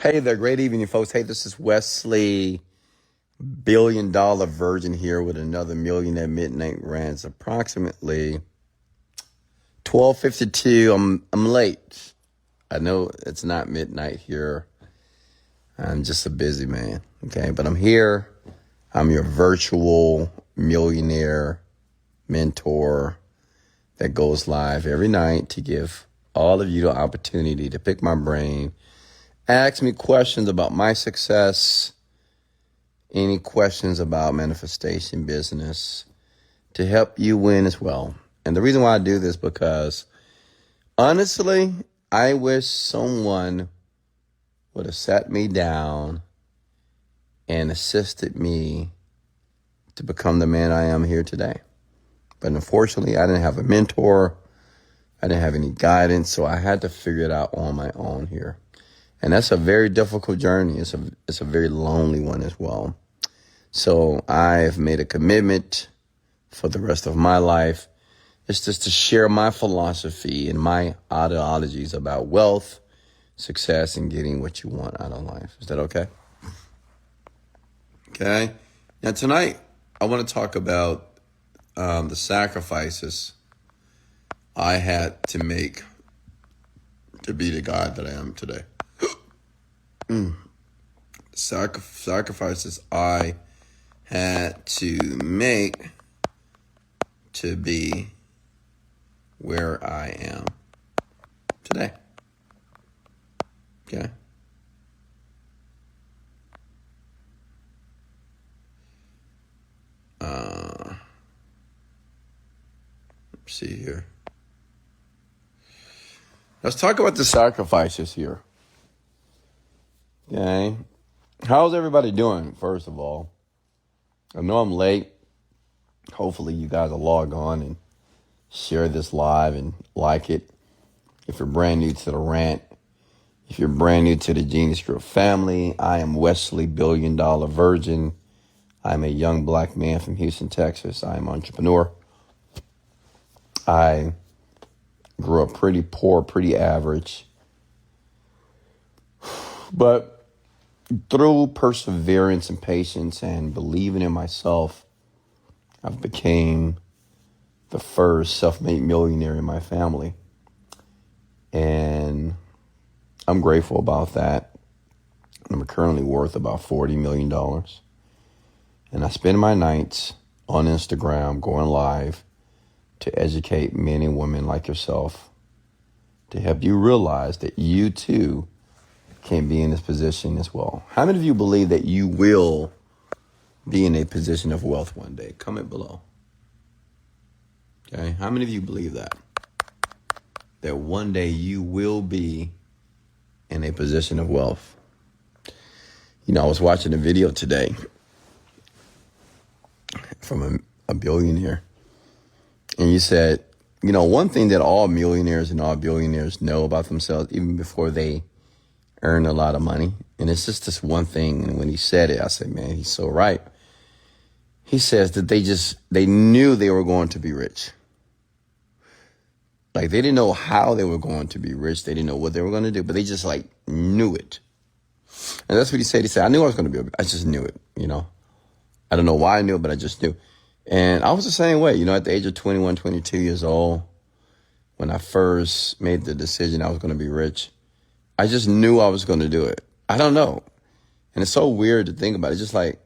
Hey there, great evening, folks. Hey, this is Wesley $1 billion Virgin here with another Millionaire Midnight rant. It's approximately 12:52. I'm late. I know it's not midnight here. I'm just a busy man, okay? But I'm here. I'm your virtual millionaire mentor that goes live every night to give all of you the opportunity to pick my brain, ask me questions about my success, any questions about manifestation business to help you win as well. And the reason why I do this because honestly, I wish someone would have sat me down and assisted me to become the man I am here today. But unfortunately, I didn't have a mentor. I didn't have any guidance, so I had to figure it out on my own here. And that's a very difficult journey. It's a very lonely one as well. So I've made a commitment for the rest of my life. It's just to share my philosophy and my ideologies about wealth, success, and getting what you want out of life. Is that okay? Okay. Now tonight, I want to talk about the sacrifices I had to make to be the God that I am today. Sacrifices I had to make to be where I am today. Okay. Let's see here. Let's talk about the sacrifices here. Okay. How's everybody doing, first of all? I know I'm late. Hopefully you guys will log on and share this live and like it. If you're brand new to the rant, if you're brand new to the Genius Group family, I am Wesley $1 billion Virgin. I'm a young black man from Houston, Texas. I am an entrepreneur. I grew up pretty poor, pretty average. But through perseverance and patience and believing in myself, I've became the first self-made millionaire in my family. And I'm grateful about that. I'm currently worth about $40 million. And I spend my nights on Instagram going live to educate men and women like yourself, to help you realize that you too can be in this position as well. How many of you believe that you will be in a position of wealth one day? Comment below. Okay, how many of you believe that? That one day you will be in a position of wealth. You know, I was watching a video today from a billionaire. And you said, you know, one thing that all millionaires and all billionaires know about themselves, even before they earn a lot of money, and it's just this one thing. And when he said it, I said, man, he's so right. He says that they knew they were going to be rich. Like, they didn't know how they were going to be rich. They didn't know what they were going to do, but they just like knew it. And that's what he said. He said, I knew I was going to be, I just knew it, you know. I don't know why I knew it, but I just knew. And I was the same way, you know, at the age of 21, 22 years old, when I first made the decision I was going to be rich, I just knew I was going to do it. I don't know. And it's so weird to think about it. It's just like,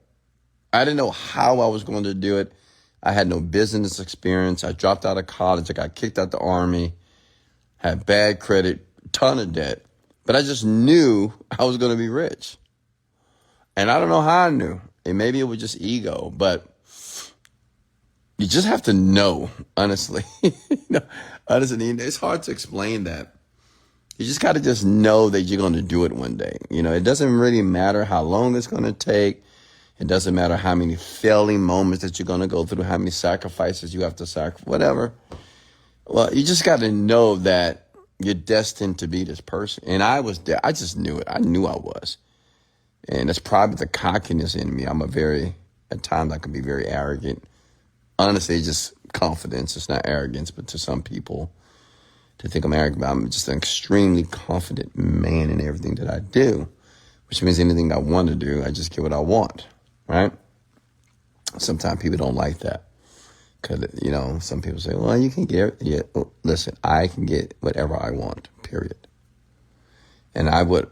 I didn't know how I was going to do it. I had no business experience. I dropped out of college. I got kicked out the Army, had bad credit, ton of debt. But I just knew I was going to be rich. And I don't know how I knew. And maybe it was just ego, but you just have to know, honestly. Honestly, it's hard to explain that. You just got to just know that you're going to do it one day. You know, it doesn't really matter how long it's going to take. It doesn't matter how many failing moments that you're going to go through, how many sacrifices you have to sacrifice, whatever. Well, you just got to know that you're destined to be this person. And I was there. I just knew it. I knew I was. And that's probably the cockiness in me. At times I can be very arrogant. Honestly, it's just confidence. It's not arrogance, but to some people, to think I'm arrogant, but I'm just an extremely confident man in everything that I do. which means anything I want to do, I just get what I want, right? Sometimes people don't like that because, some people say, well, you can get, yeah, well, listen, I can get whatever I want, period. And I would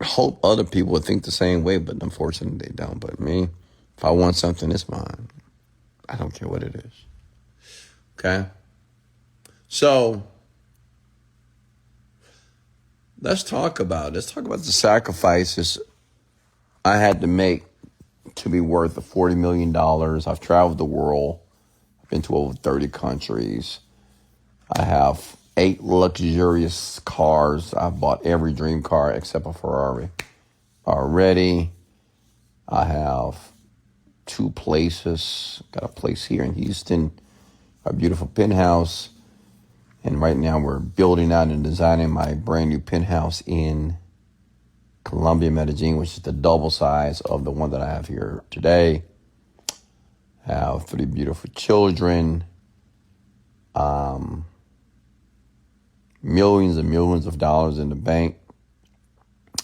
hope other people would think the same way, but unfortunately they don't. But me, if I want something, it's mine. I don't care what it is. Okay? So, let's talk about the sacrifices I had to make to be worth the $40 million. I've traveled the world. I've been to over 30 countries. I have 8 luxurious cars. I've bought every dream car except a Ferrari already. I have 2 places. Got a place here in Houston, a beautiful penthouse. And right now we're building out and designing my brand new penthouse in Colombia, Medellin, which is the double size of the one that I have here today. I have 3 beautiful children. Millions and millions of dollars in the bank,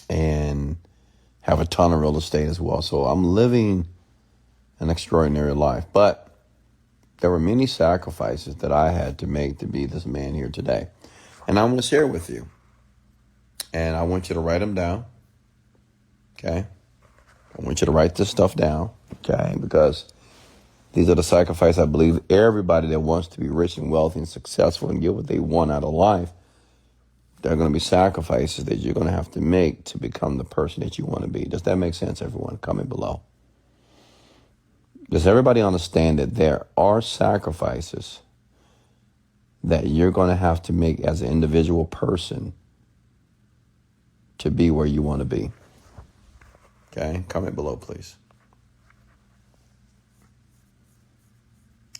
and have a ton of real estate as well. So I'm living an extraordinary life. But there were many sacrifices that I had to make to be this man here today. And I'm going to share with you. And I want you to write them down. Okay? I want you to write this stuff down. Okay? Because these are the sacrifices I believe everybody that wants to be rich and wealthy and successful and get what they want out of life, there are going to be sacrifices that you're going to have to make to become the person that you want to be. Does that make sense, everyone? Comment below. Does everybody understand that there are sacrifices that you're going to have to make as an individual person to be where you want to be? Okay, comment below, please.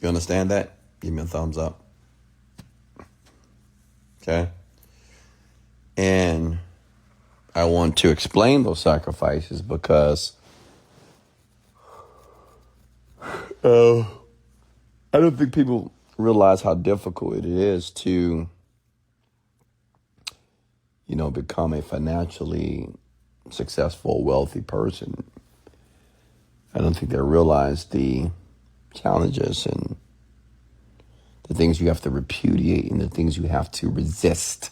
You understand that? Give me a thumbs up. Okay? And I want to explain those sacrifices because I don't think people realize how difficult it is to, become a financially successful, wealthy person. I don't think they realize the challenges and the things you have to repudiate and the things you have to resist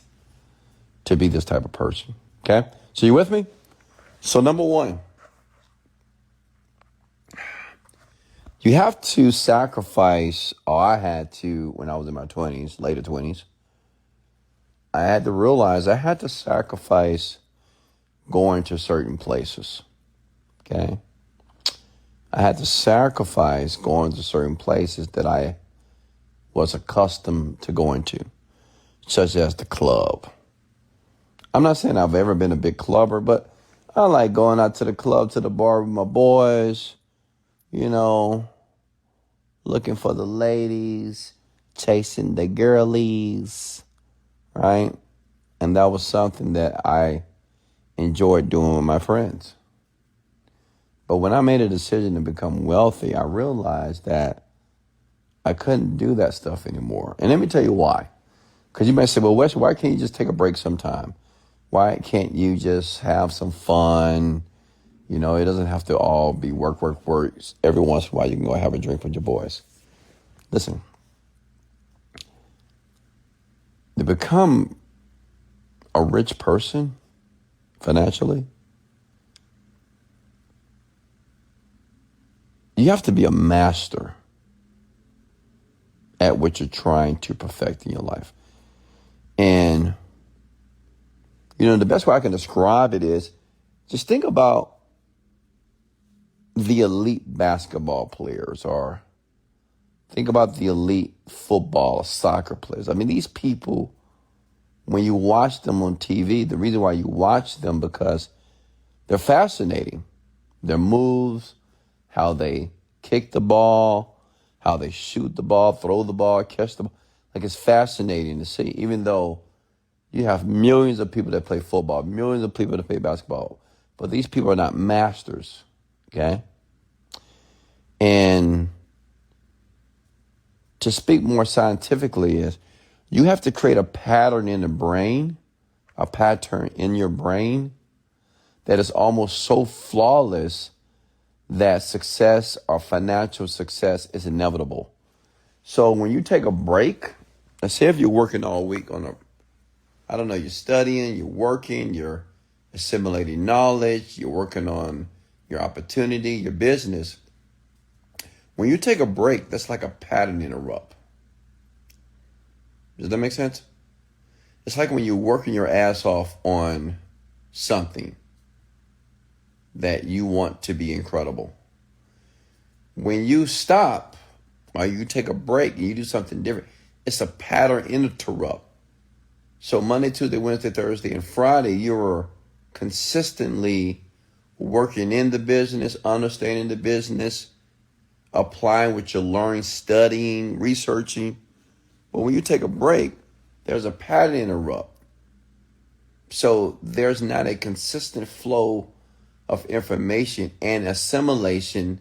to be this type of person. Okay? So you with me? So number 1, you have to sacrifice, or I had to when I was in my 20s, later 20s, I had to realize I had to sacrifice going to certain places. Okay? I had to sacrifice going to certain places that I was accustomed to going to, such as the club. I'm not saying I've ever been a big clubber, but I like going out to the club, to the bar with my boys, looking for the ladies, chasing the girlies, right? And that was something that I enjoyed doing with my friends. But when I made a decision to become wealthy, I realized that I couldn't do that stuff anymore. And let me tell you why. Because you might say, well, Wes, why can't you just take a break sometime? Why can't you just have some fun? It doesn't have to all be work. Every once in a while, you can go have a drink with your boys. Listen, to become a rich person financially, you have to be a master at what you're trying to perfect in your life. And, the best way I can describe it is just think about the elite basketball players, or think about the elite football or soccer players. I mean, these people, when you watch them on TV, the reason why you watch them because they're fascinating. Their moves, how they kick the ball, how they shoot the ball, throw the ball, catch the ball. Like, it's fascinating to see, even though you have millions of people that play football, millions of people that play basketball, but these people are not masters, okay? And to speak more scientifically is you have to create a pattern in the brain, a pattern in your brain that is almost so flawless that success or financial success is inevitable. So when you take a break, let's say if you're working all week you're studying, you're working, you're assimilating knowledge, you're working on your opportunity, your business. When you take a break, that's like a pattern interrupt. Does that make sense? It's like when you're working your ass off on something that you want to be incredible. When you stop or you take a break and you do something different, it's a pattern interrupt. So Monday, Tuesday, Wednesday, Thursday, and Friday, you're consistently working in the business, understanding the business, applying what you're learning, studying, researching. But when you take a break, there's a pattern interrupt. So there's not a consistent flow of information and assimilation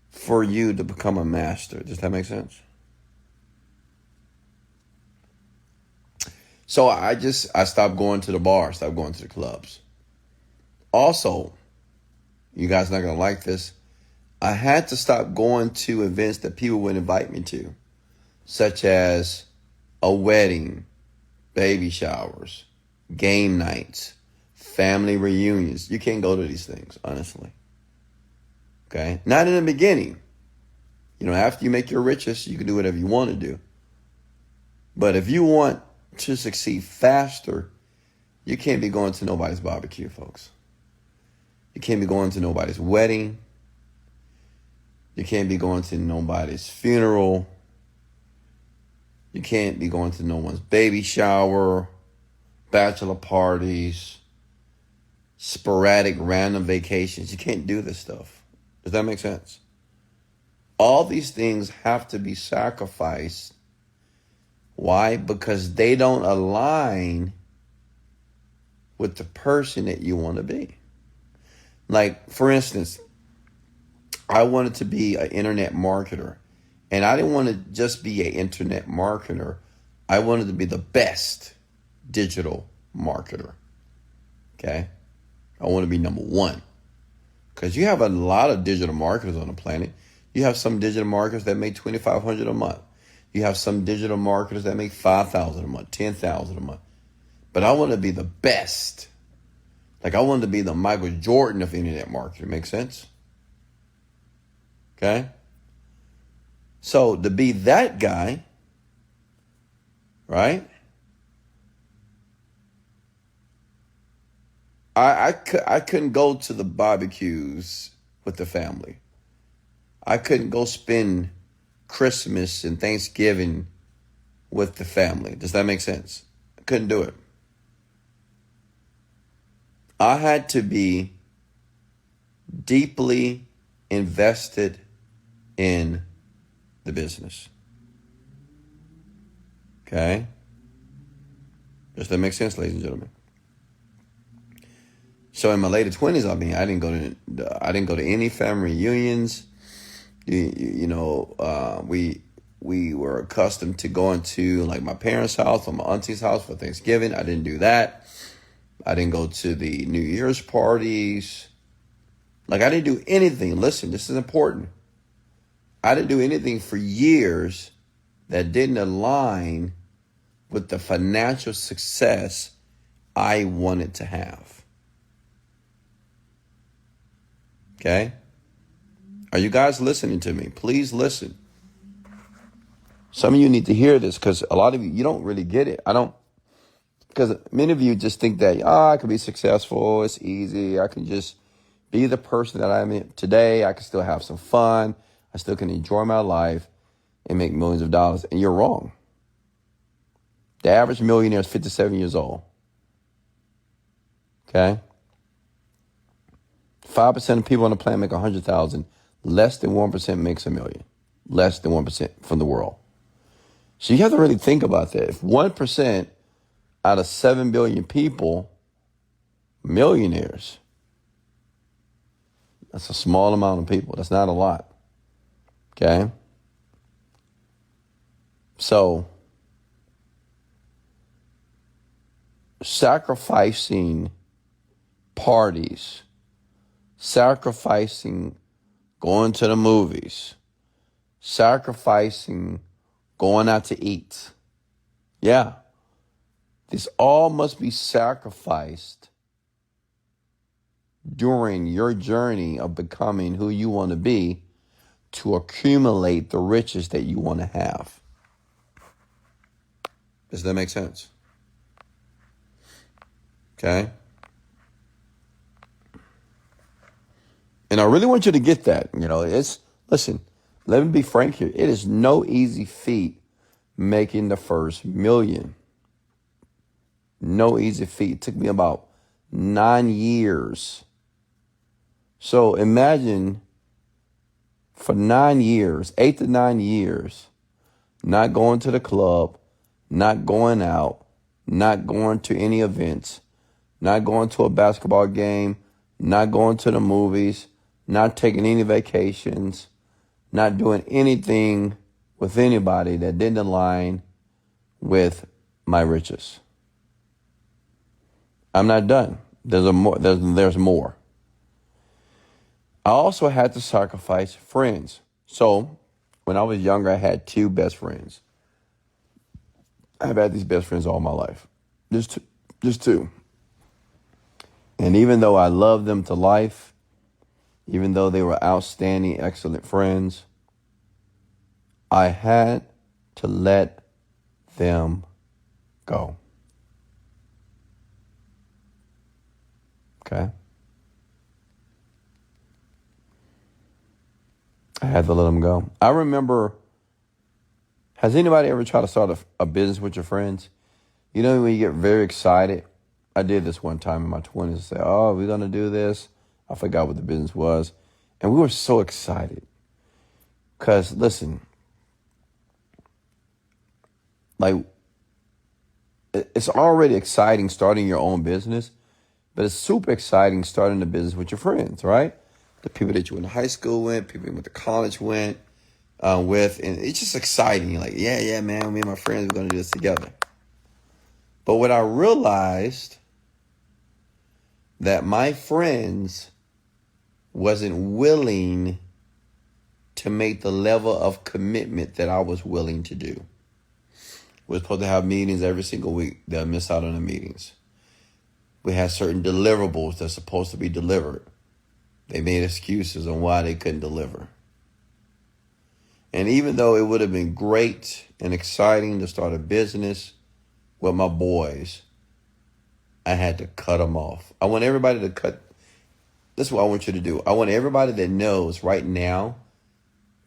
for you to become a master. Does that make sense? So I stopped going to the bar, stopped going to the clubs. Also, you guys are not going to like this, I had to stop going to events that people would invite me to, such as a wedding, baby showers, game nights, family reunions. You can't go to these things, honestly. Okay? Not in the beginning. After you make your riches, you can do whatever you want to do. But if you want to succeed faster, you can't be going to nobody's barbecue, folks. You can't be going to nobody's wedding. You can't be going to nobody's funeral. You can't be going to no one's baby shower, bachelor parties, sporadic random vacations. You can't do this stuff. Does that make sense? All these things have to be sacrificed. Why? Because they don't align with the person that you want to be. Like, for instance, I wanted to be an internet marketer. And I didn't want to just be an internet marketer. I wanted to be the best digital marketer. Okay? I want to be number one. Because you have a lot of digital marketers on the planet. You have some digital marketers that make $2,500 a month. You have some digital marketers that make $5,000 a month, $10,000 a month. But I want to be the best. Like, I wanted to be the Michael Jordan of internet marketing. Make sense? Okay? So to be that guy, right? I couldn't go to the barbecues with the family. I couldn't go spend Christmas and Thanksgiving with the family. Does that make sense? I couldn't do it. I had to be deeply invested in the business. Okay? Does that make sense, ladies and gentlemen? So in my later 20s, I didn't go to any family reunions. We were accustomed to going to like my parents' house or my auntie's house for Thanksgiving. I didn't do that. I didn't go to the New Year's parties. Like, I didn't do anything. Listen, this is important. I didn't do anything for years that didn't align with the financial success I wanted to have. Okay? Are you guys listening to me? Please listen. Some of you need to hear this because a lot of you don't really get it. Because many of you just think that, I could be successful. It's easy. I can just be the person that I'm today. I can still have some fun. I still can enjoy my life and make millions of dollars. And you're wrong. The average millionaire is 57 years old. Okay? 5% of people on the planet make 100,000. Less than 1% makes a million. Less than 1% from the world. So you have to really think about that. If 1% out of 7 billion people, millionaires, that's a small amount of people. That's not a lot. Okay? So, sacrificing parties, sacrificing going to the movies, sacrificing going out to eat. Yeah. This all must be sacrificed during your journey of becoming who you want to be to accumulate the riches that you want to have. Does that make sense? Okay? And I really want you to get that. Listen, let me be frank here. It is no easy feat making the first million. No easy feat. It took me about 9 years. So imagine for 9 years, 8 to 9 years, not going to the club, not going out, not going to any events, not going to a basketball game, not going to the movies, not taking any vacations, not doing anything with anybody that didn't align with my riches. I'm not done. There's more. I also had to sacrifice friends. So when I was younger, I had 2 best friends. I've had these best friends all my life. Just two. And even though I loved them to life, even though they were outstanding, excellent friends, I had to let them go. Okay? I had to let them go. I remember, has anybody ever tried to start a business with your friends? You know, when you get very excited. I did this one time in my 20s and say, oh, we're going to do this. I forgot what the business was. And we were so excited. Because, listen, like, it's already exciting starting your own business, but it's super exciting starting a business with your friends, right? The people that you went to high school with, people you went to college with, and it's just exciting. You're like, yeah, man, me and my friends, we're going to do this together. But what I realized, that my friends wasn't willing to make the level of commitment that I was willing to do. We're supposed to have meetings every single week. They'll miss out on the meetings. We had certain deliverables that's supposed to be delivered. They made excuses on why they couldn't deliver. And even though it would have been great and exciting to start a business with my boys, I had to cut them off. I want everybody to cut. This is what I want you to do. I want everybody that knows right now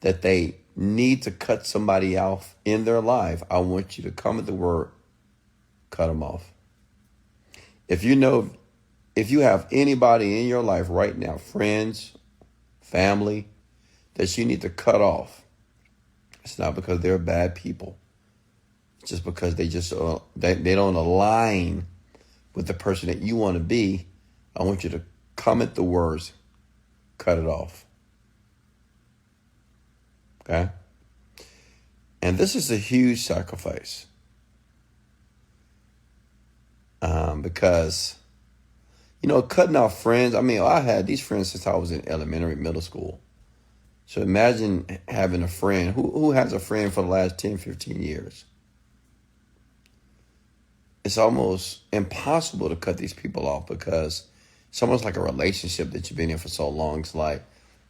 that they need to cut somebody off in their life. I want you to come at the word, cut them off. If you have anybody in your life right now, friends, family, that you need to cut off, it's not because they're bad people. It's just because they don't align with the person that you want to be. I want you to comment the words, cut it off. Okay? And this is a huge sacrifice. Because, cutting off friends, I had these friends since I was in elementary, middle school. So imagine having a friend. Who has a friend for the last 10, 15 years? It's almost impossible to cut these people off because it's almost like a relationship that you've been in for so long. It's like,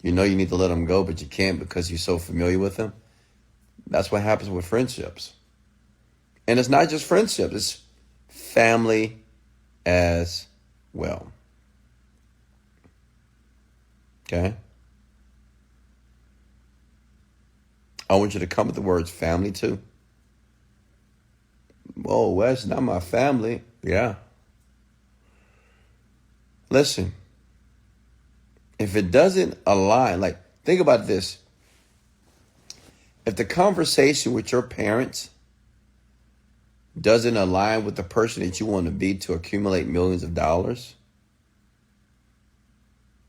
you need to let them go, but you can't because you're so familiar with them. That's what happens with friendships. And it's not just friendships, it's family as well. Okay? I want you to come with the words family too. Whoa, Wes, not my family. Yeah. Listen, if it doesn't align, think about this. If the conversation with your parents doesn't align with the person that you want to be to accumulate millions of dollars,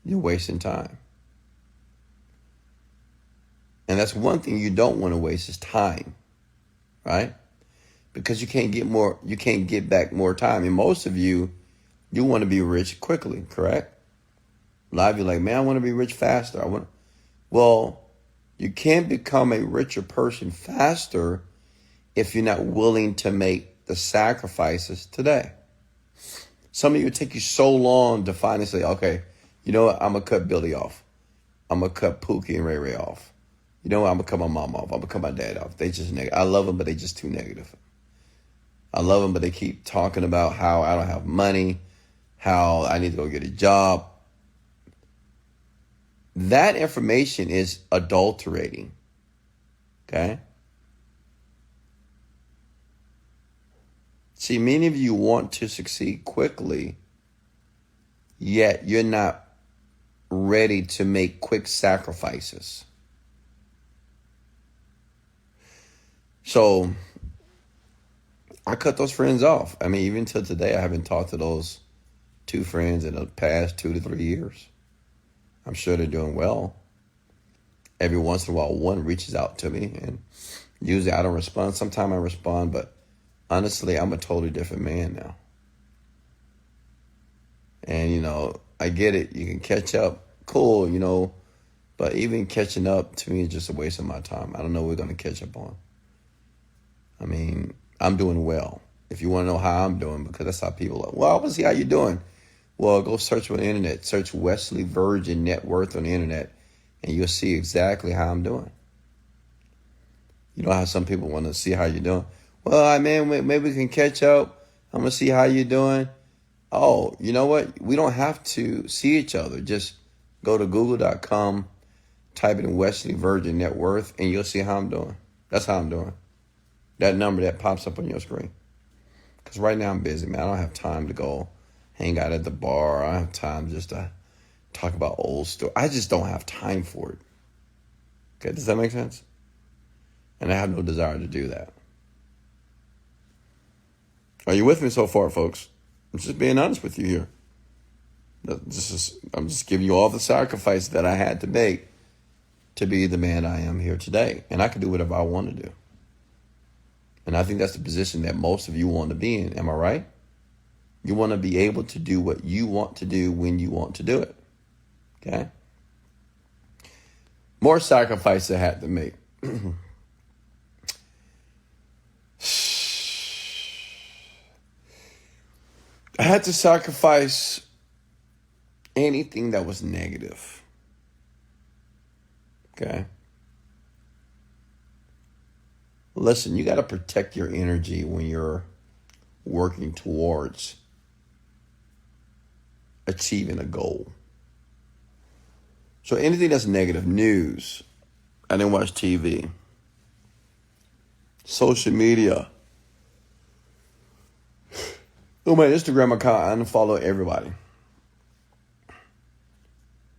you're wasting time. And that's one thing you don't want to waste is time, right? Because you can't get back more time. And most of you You want to be rich quickly, correct? A lot of you are like, man, I want to be rich faster. Well, you can't become a richer person faster if you're not willing to make the sacrifices today. Some of you, it take you so long to finally say, okay, you know what? I'm going to cut Billy off. I'm going to cut Pookie and Ray Ray off. You know what? I'm going to cut my mom off. I'm going to cut my dad off. They just negative. I love them, but they just too negative. I love them, but they keep talking about how I don't have money, how I need to go get a job. That information is adulterating. Okay? See, many of you want to succeed quickly, yet you're not ready to make quick sacrifices. So I cut those friends off. I mean, even till today, I haven't talked to those 2 friends in the past 2 to 3 years. I'm sure they're doing well. Every once in a while, one reaches out to me, and usually I don't respond. Sometimes I respond, but honestly, I'm a totally different man now. And, I get it. You can catch up. Cool, But even catching up to me is just a waste of my time. I don't know what we're going to catch up on. I mean, I'm doing well. If you want to know how I'm doing, because that's how people are. Well, I want to see how you're doing. Well, go search on the internet. Search Wesley Virgin net worth on the internet, and you'll see exactly how I'm doing. You know how some people want to see how you're doing? Well, maybe we can catch up. I'm going to see how you're doing. Oh, you know what? We don't have to see each other. Just go to google.com, type in Wesley Virgin net worth, and you'll see how I'm doing. That's how I'm doing. That number that pops up on your screen. Because right now I'm busy, man. I don't have time to go hang out at the bar. I don't have time just to talk about old stuff. I just don't have time for it. Okay, does that make sense? And I have no desire to do that. Are you with me so far, folks? I'm just being honest with you here. I'm just giving you all the sacrifice that I had to make to be the man I am here today. And I can do whatever I want to do. And I think that's the position that most of you want to be in. Am I right? You want to be able to do what you want to do when you want to do it. Okay? More sacrifice I had to make. I had to sacrifice anything that was negative. Okay? Listen, you got to protect your energy when you're working towards achieving a goal. So anything that's negative, news, I didn't watch TV, social media, oh, my Instagram account, I unfollow everybody.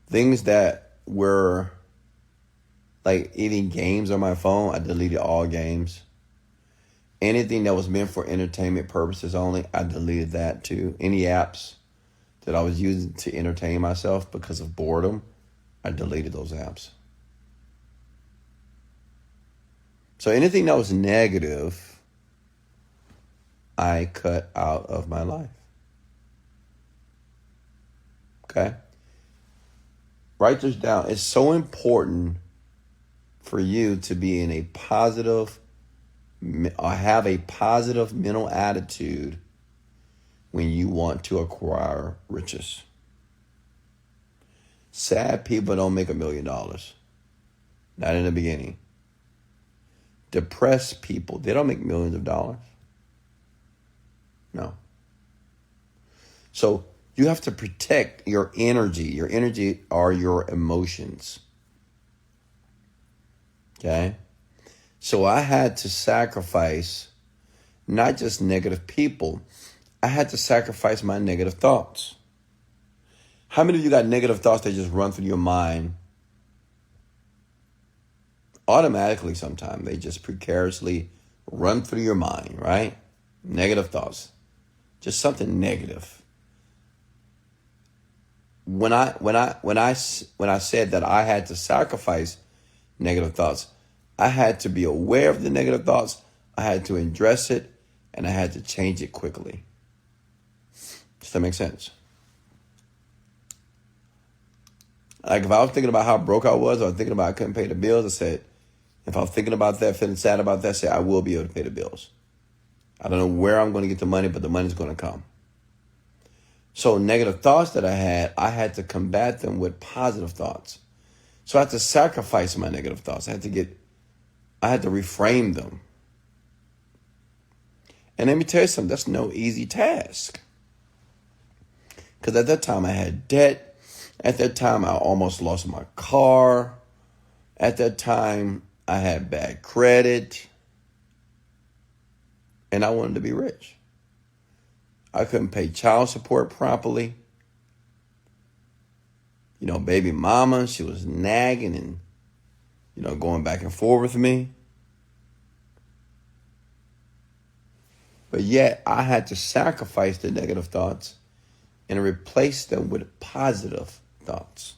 Things that were like eating games on my phone, I deleted all games. Anything that was meant for entertainment purposes only, I deleted that too. Any apps that I was using to entertain myself because of boredom, I deleted those apps. So anything that was negative, I cut out of my life. Okay? Write this down. It's so important for you to be in a positive, or have a positive mental attitude when you want to acquire riches. Sad people don't make $1 million. Not in the beginning. Depressed people, they don't make millions of dollars. No. So you have to protect your energy. Your energy are your emotions. Okay? So I had to sacrifice not just negative people. I had to sacrifice my negative thoughts. How many of you got negative thoughts that just run through your mind automatically sometimes? They just precariously run through your mind, right? Negative thoughts. Just something negative. When I said that I had to sacrifice negative thoughts, I had to be aware of the negative thoughts. I had to address it, and I had to change it quickly. Does that make sense? Like if I was thinking about how broke I was, or thinking about I couldn't pay the bills, I said, if I was thinking about that, feeling sad about that, I said, I will be able to pay the bills. I don't know where I'm going to get the money, but the money's going to come. So negative thoughts that I had to combat them with positive thoughts. So I had to sacrifice my negative thoughts. I had to reframe them. And let me tell you something, that's no easy task. Because at that time I had debt. At that time I almost lost my car. At that time I had bad credit. And I wanted to be rich. I couldn't pay child support properly. You know, baby mama, she was nagging and, you know, going back and forth with me. But yet I had to sacrifice the negative thoughts and replace them with positive thoughts.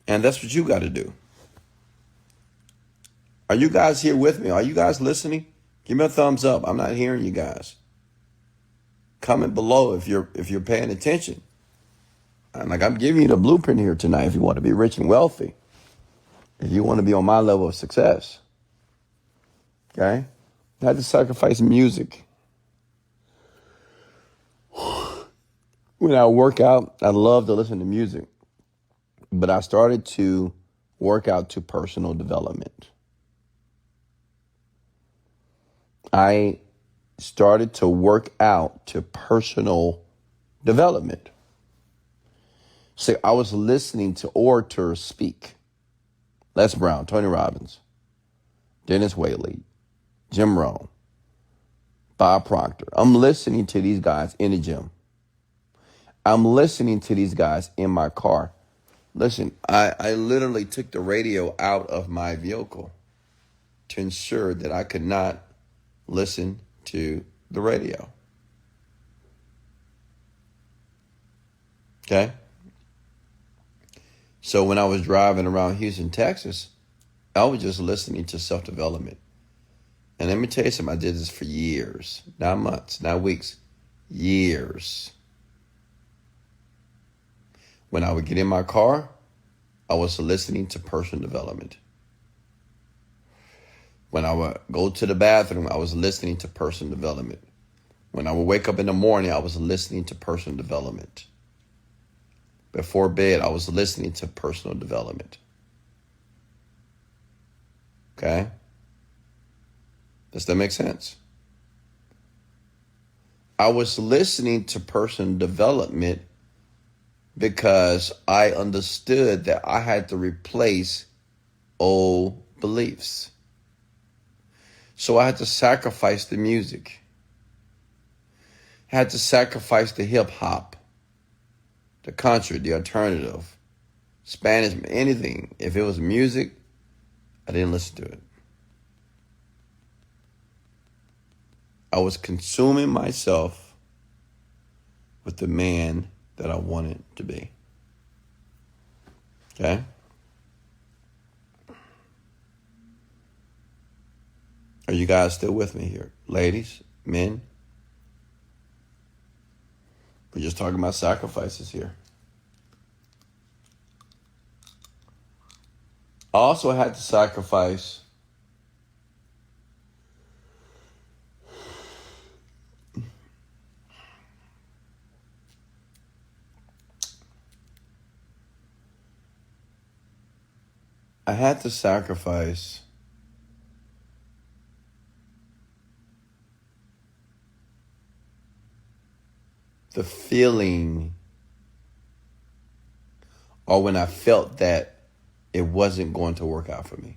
And that's what you got to do. Are you guys here with me? Are you guys listening? Give me a thumbs up. I'm not hearing you guys. Comment below if you're paying attention. Like I'm giving you the blueprint here tonight if you want to be rich and wealthy. If you want to be on my level of success. Okay? I had to sacrifice music. When I work out, I love to listen to music. But I started to work out to personal development. I started to work out to personal development. So I was listening to orators speak. Les Brown, Tony Robbins, Dennis Whaley, Jim Rohn, Bob Proctor. I'm listening to these guys in the gym. I'm listening to these guys in my car. Listen, I literally took the radio out of my vehicle to ensure that I could not listen to the radio. Okay? So when I was driving around Houston, Texas, I was just listening to self-development. And let me tell you something, I did this for years, not months, not weeks, years. When I would get in my car, I was listening to personal development. When I would go to the bathroom, I was listening to personal development. When I would wake up in the morning, I was listening to personal development. Before bed, I was listening to personal development. Okay? Does that make sense? I was listening to personal development because I understood that I had to replace old beliefs. So I had to sacrifice the music. I had to sacrifice the hip hop, the country, the alternative, Spanish, anything. If it was music, I didn't listen to it. I was consuming myself with the man that I wanted to be. Okay? Are you guys still with me here? Ladies, men? We're just talking about sacrifices here. I also had to sacrifice the feeling, or when I felt that it wasn't going to work out for me.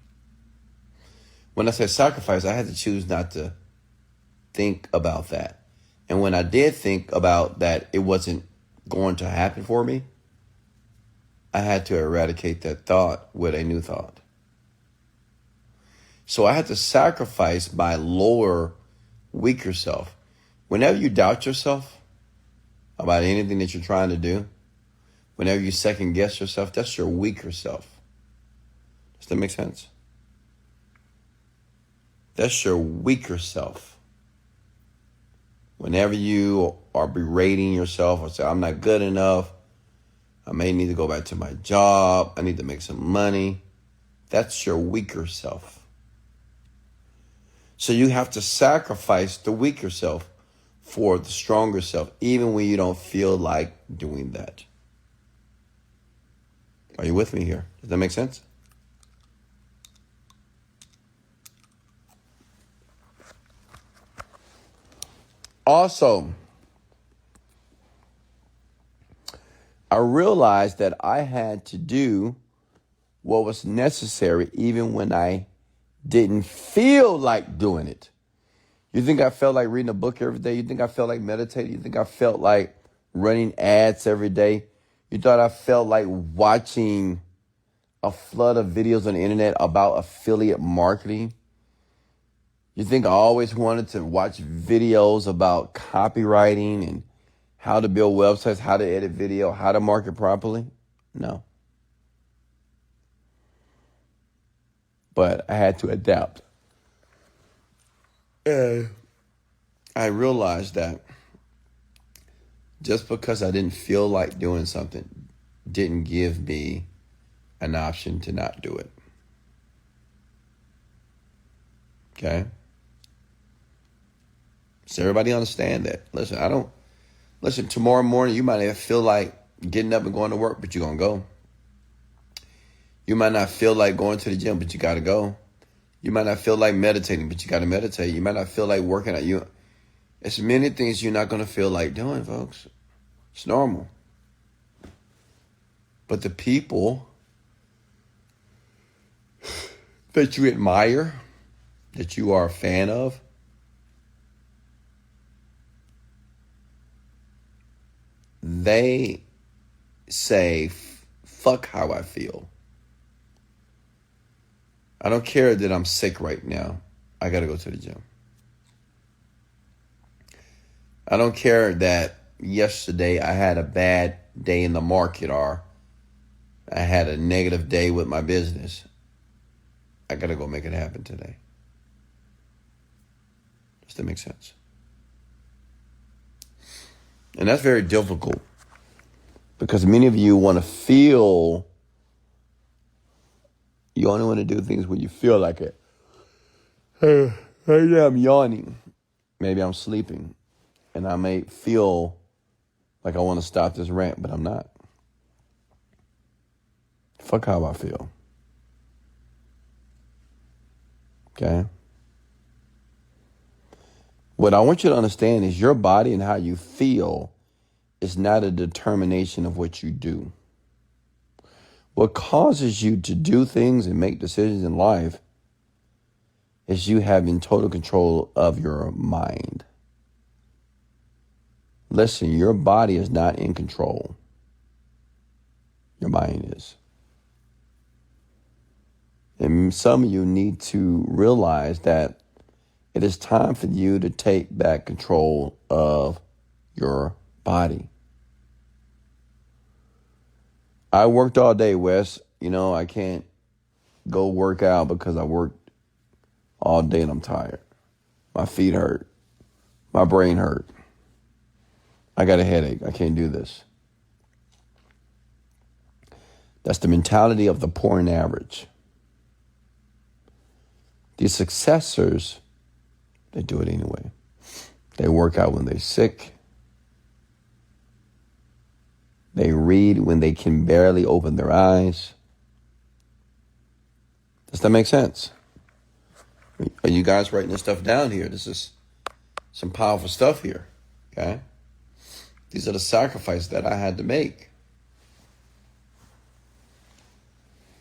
When I say sacrifice, I had to choose not to think about that. And when I did think about that it wasn't going to happen for me, I had to eradicate that thought with a new thought. So I had to sacrifice my lower, weaker self. Whenever you doubt yourself about anything that you're trying to do, whenever you second guess yourself, that's your weaker self. Does that make sense? That's your weaker self. Whenever you are berating yourself or say, I'm not good enough, I may need to go back to my job, I need to make some money, that's your weaker self. So you have to sacrifice the weaker self for the stronger self, even when you don't feel like doing that. Are you with me here? Does that make sense? Also, I realized that I had to do what was necessary even when I didn't feel like doing it. You think I felt like reading a book every day? You think I felt like meditating? You think I felt like running ads every day? You thought I felt like watching a flood of videos on the internet about affiliate marketing? You think I always wanted to watch videos about copywriting and how to build websites, how to edit video, how to market properly? No. But I had to adapt. And I realized that just because I didn't feel like doing something didn't give me an option to not do it. Okay? Does everybody understand that? Listen, tomorrow morning you might not feel like getting up and going to work, but you're going to go. You might not feel like going to the gym, but you got to go. You might not feel like meditating, but you got to meditate. You might not feel like working out. It's many things you're not going to feel like doing, folks. It's normal. But the people that you admire, that you are a fan of, they say, fuck how I feel. I don't care that I'm sick right now. I got to go to the gym. I don't care that yesterday I had a bad day in the market or I had a negative day with my business. I got to go make it happen today. Does that make sense? And that's very difficult because many of you want to feel. You only want to do things when you feel like it. Maybe I'm yawning. Maybe I'm sleeping. And I may feel like I want to stop this rant, but I'm not. Fuck how I feel. Okay? What I want you to understand is your body and how you feel is not a determination of what you do. What causes you to do things and make decisions in life is you having total control of your mind. Listen, your body is not in control. Your mind is. And some of you need to realize that it is time for you to take back control of your body. I worked all day, Wes. I can't go work out because I worked all day and I'm tired. My feet hurt. My brain hurt. I got a headache. I can't do this. That's the mentality of the poor and average. The successors, they do it anyway. They work out when they're sick. They read when they can barely open their eyes. Does that make sense? Are you guys writing this stuff down here? This is some powerful stuff here, okay? These are the sacrifices that I had to make.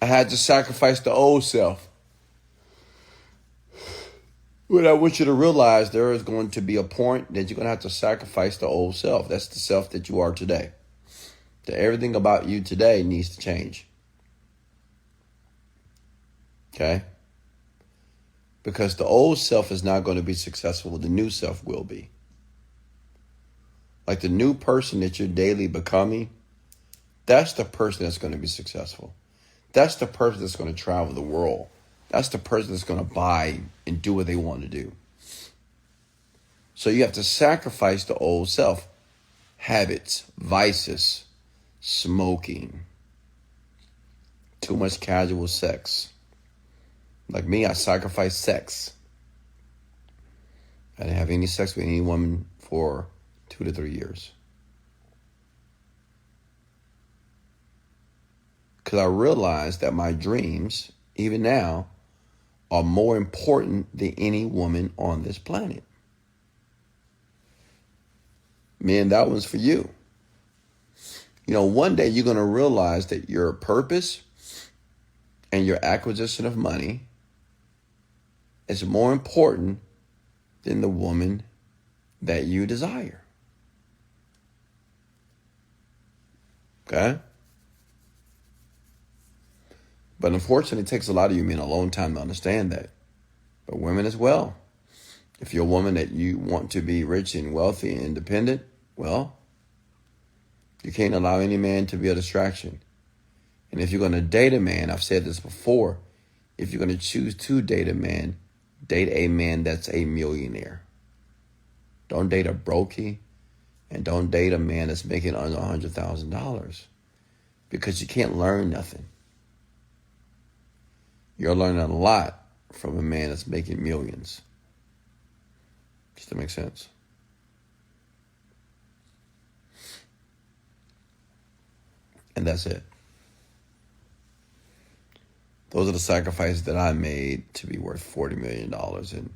I had to sacrifice the old self. But I want you to realize there is going to be a point that you're going to have to sacrifice the old self. That's the self that you are today. That everything about you today needs to change. Okay? Because the old self is not going to be successful. The new self will be. Like the new person that you're daily becoming, that's the person that's going to be successful. That's the person that's going to travel the world. That's the person that's going to buy and do what they want to do. So you have to sacrifice the old self, habits, vices, smoking, too much casual sex. Like me, I sacrificed sex. I didn't have any sex with any woman for 2 to 3 years. Because I realized that my dreams, even now, are more important than any woman on this planet. Man, that one's for you. You know, one day you're going to realize that your purpose and your acquisition of money is more important than the woman that you desire. Okay? But unfortunately, it takes a lot of you men a long time to understand that. But women as well. If you're a woman that you want to be rich and wealthy and independent, well, you can't allow any man to be a distraction. And if you're going to date a man, I've said this before, if you're going to choose to date a man that's a millionaire. Don't date a brokey, and don't date a man that's making under $100,000, because you can't learn nothing. You're learning a lot from a man that's making millions. Does that make sense? And that's it. Those are the sacrifices that I made to be worth $40 million, and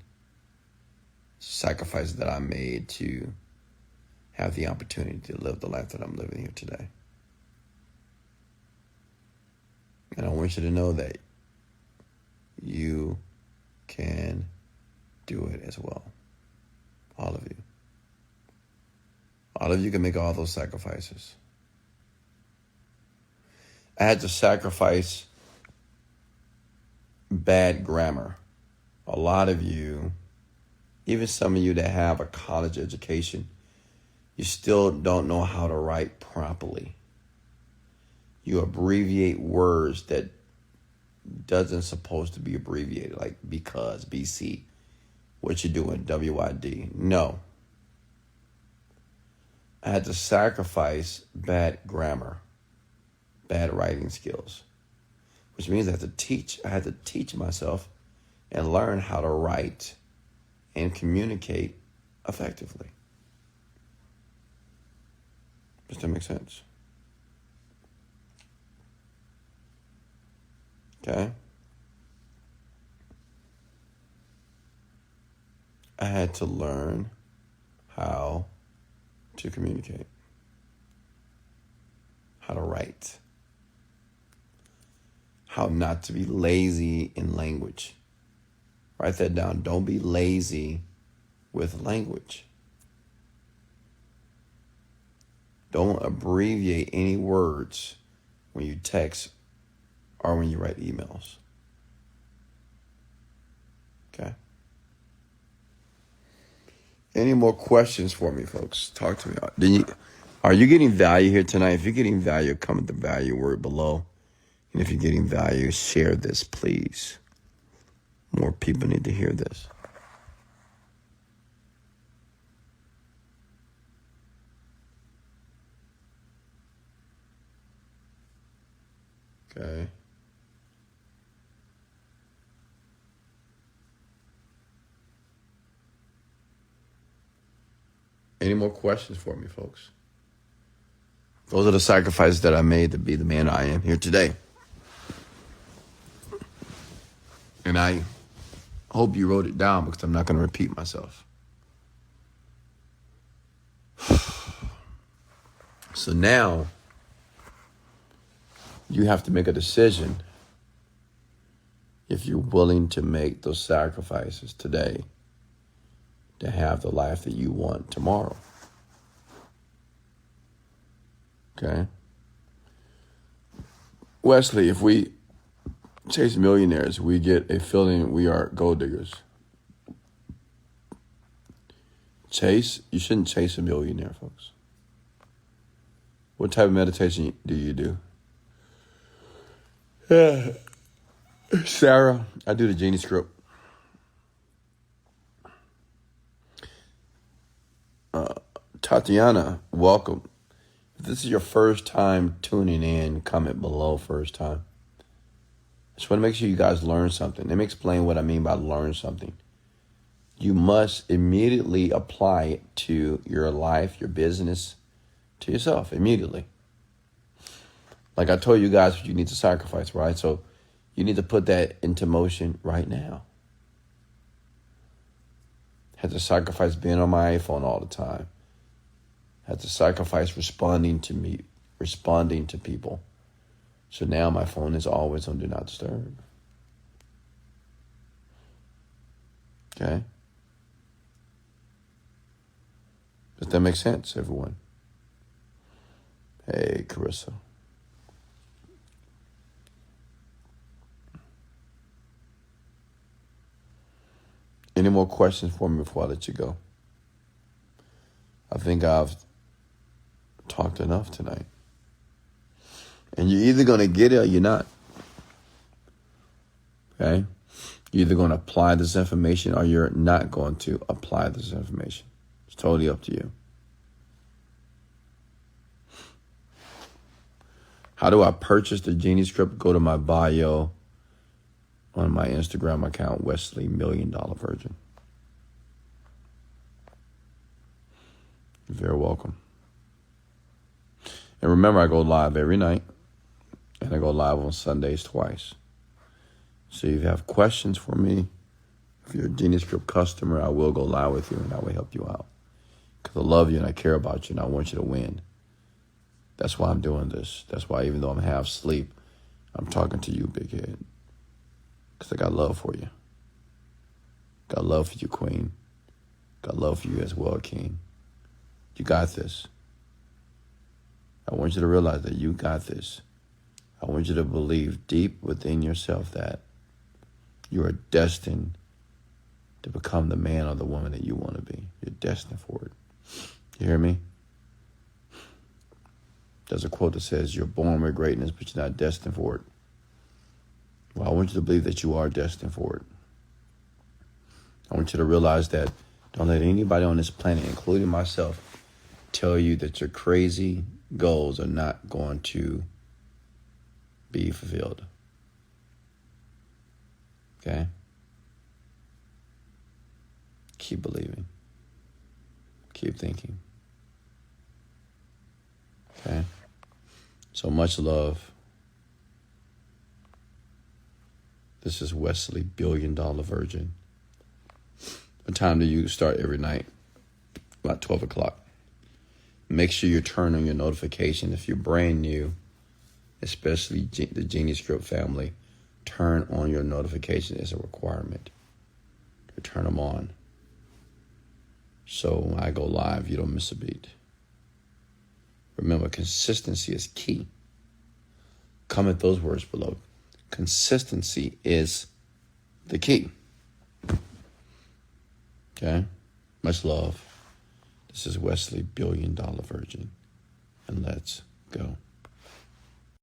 sacrifices that I made to have the opportunity to live the life that I'm living here today. And I want you to know that you can do it as well. All of you. All of you can make all those sacrifices. I had to sacrifice bad grammar. A lot of you, even some of you that have a college education, you still don't know how to write properly. You abbreviate words that doesn't supposed to be abbreviated, like because, BC. What you doing, WID. No. I had to sacrifice bad grammar, bad writing skills, which means I had to teach myself and learn how to write and communicate effectively. Does that make sense? Okay? I had to learn how to communicate, how to write, how not to be lazy in language. Write that down. Don't be lazy with language. Don't abbreviate any words when you text or when you write emails. Okay? Any more questions for me, folks? Talk to me. Are you getting value here tonight? If you're getting value, comment the value word below. And if you're getting value, share this, please. More people need to hear this. Okay. Any more questions for me, folks? Those are the sacrifices that I made to be the man I am here today. And I hope you wrote it down, because I'm not going to repeat myself. So now you have to make a decision if you're willing to make those sacrifices today to have the life that you want tomorrow. Okay? Wesley, if we chase millionaires, we get a feeling we are gold diggers. You shouldn't chase a millionaire, folks. What type of meditation do you do? Sarah, I do the Genie script. Tatiana, welcome. If this is your first time tuning in, comment below first time. I just want to make sure you guys learn something. Let me explain what I mean by learn something. You must immediately apply it to your life, your business, to yourself immediately. Like I told you guys, you need to sacrifice, right? So you need to put that into motion right now. Had to sacrifice being on my iPhone all the time. Had to sacrifice responding to people. So now my phone is always on Do Not Disturb. Okay? Does that make sense, everyone? Hey, Carissa. Any more questions for me before I let you go? I think I've talked enough tonight. And you're either going to get it or you're not. Okay? You're either going to apply this information or you're not going to apply this information. It's totally up to you. How do I purchase the Genie Script? Go to my bio on my Instagram account, Wesley $1,000,000 Virgin. You're very welcome. And remember, I go live every night, and I go live on Sundays twice. So if you have questions for me, if you're a Genie Script customer, I will go live with you, and I will help you out. Because I love you, and I care about you, and I want you to win. That's why I'm doing this. That's why even though I'm half asleep, I'm talking to you, big head. Because I got love for you. Got love for you, queen. Got love for you as well, king. You got this. I want you to realize that you got this. I want you to believe deep within yourself that you are destined to become the man or the woman that you want to be. You're destined for it. You hear me? There's a quote that says, you're born with greatness, but you're not destined for it. Well, I want you to believe that you are destined for it. I want you to realize that don't let anybody on this planet, including myself, tell you that your crazy goals are not going to be fulfilled. Okay? Keep believing. Keep thinking. Okay? So much love. This is Wesley, $1,000,000 Virgin. What time do you start every night? About 12 o'clock. Make sure you turn on your notifications. If you're brand new, especially the Genie Script family, turn on your notifications as a requirement. To turn them on. So when I go live, you don't miss a beat. Remember, consistency is key. Comment those words below. Consistency is the key. Okay? Much love. This is Wesley, $1,000,000 Virgin. And let's go.